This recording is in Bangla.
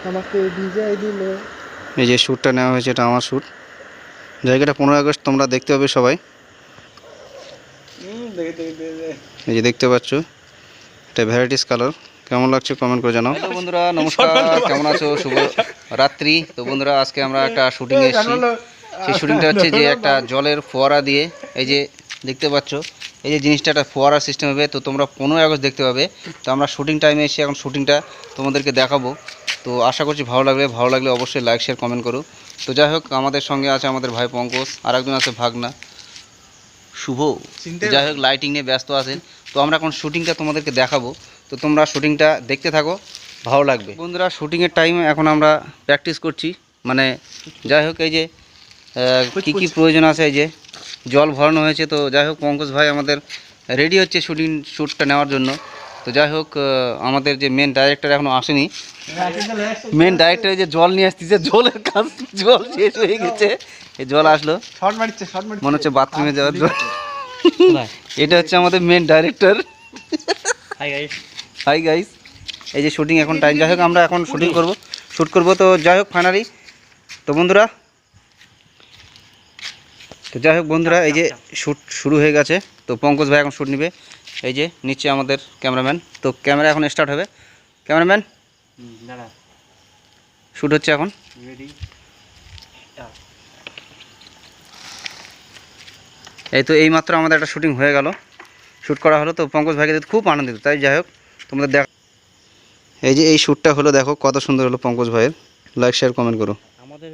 আমাকে বিজয় দিলে। এই যে শ্যুটটা নেওয়া হয়েছে, এটা আমার শ্যুট। জায়গাটা 15 আগস্ট তোমরা দেখতে পাবে সবাই। এই যে দেখতে পাচ্ছ, এটা ভ্যারাইটিস কালার। কেমন লাগছে কমেন্ট করে জানাও। হ্যালো বন্ধুরা, নমস্কার, কেমন আছো? শুভ রাত্রি। তো বন্ধুরা, আজকে আমরা একটা শুটিংয়ে এসেছি। সেই শুটিংটা হচ্ছে যে একটা জলের ফোয়ারা দিয়ে, এই যে দেখতে পাচ্ছ, এই যে জিনিসটা একটা ফোয়ারা সিস্টেম হবে। তো তোমরা 15 আগস্ট দেখতে পাবে। তো আমরা শুটিং টাইমে এসে এখন শুটিংটা তোমাদেরকে দেখাবো। তো আশা করছি ভালো লাগলে অবশ্যই লাইক শেয়ার কমেন্ট করো। তো যাই হোক, আমাদের সঙ্গে আছে আমাদের ভাই পঙ্কজ, আর একজন আছে ভাগনা শুভ। যাই হোক, লাইটিং নিয়ে ব্যস্ত আছেন। তো আমরা এখন শুটিংটা তোমাদেরকে দেখাবো। তো তোমরা শুটিংটা দেখতে থাকো, ভালো লাগবে। বন্ধুরা, শুটিংয়ের টাইমে এখন আমরা প্র্যাকটিস করছি। মানে যাই হোক, এই যে কী কী প্রয়োজন আছে, এই যে জল ভরানো হয়েছে। তো যাই হোক, পঙ্কজ ভাই আমাদের রেডি হচ্ছে শ্যুটটা নেওয়ার জন্য। তো যাই হোক, আমাদের যে মেন ডাইরেক্টর এখনও আসেনি। মেন ডাইরেক্টর যে জল নিয়ে আসতেছে, জলের কাজ, জল শেষ হয়ে গেছে। এই জল আসলো, মনে হচ্ছে বাথরুমে যাওয়ার জল। এটা হচ্ছে আমাদের মেন ডাইরেক্টর। হাই গাইস, এই যে শুটিং এখন টাইম। যাই হোক, আমরা এখন শ্যুট করব। তো যাই হোক, ফাইনালি তো বন্ধুরা, এই যে শ্যুট শুরু হয়ে গেছে। তো পঙ্কজ ভাই এখন শ্যুট নেবে। এই যে নিচে আমাদের ক্যামেরাম্যান। তো ক্যামেরা এখন স্টার্ট হবে। ক্যামেরাম্যান, শ্যুট হচ্ছে এখন। এই তো এইমাত্র আমাদের একটা শুটিং হয়ে গেল, শ্যুট করা হলো। তো পঙ্কজ ভাইকে দেখতে খুব আনন্দিত। তাই যাই হোক, তোমাদের দেখ, এই যে এই শ্যুটটা হলো, দেখো কত সুন্দর হলো পঙ্কজ ভাইয়ের। লাইক শেয়ার কমেন্ট করো। আমাদের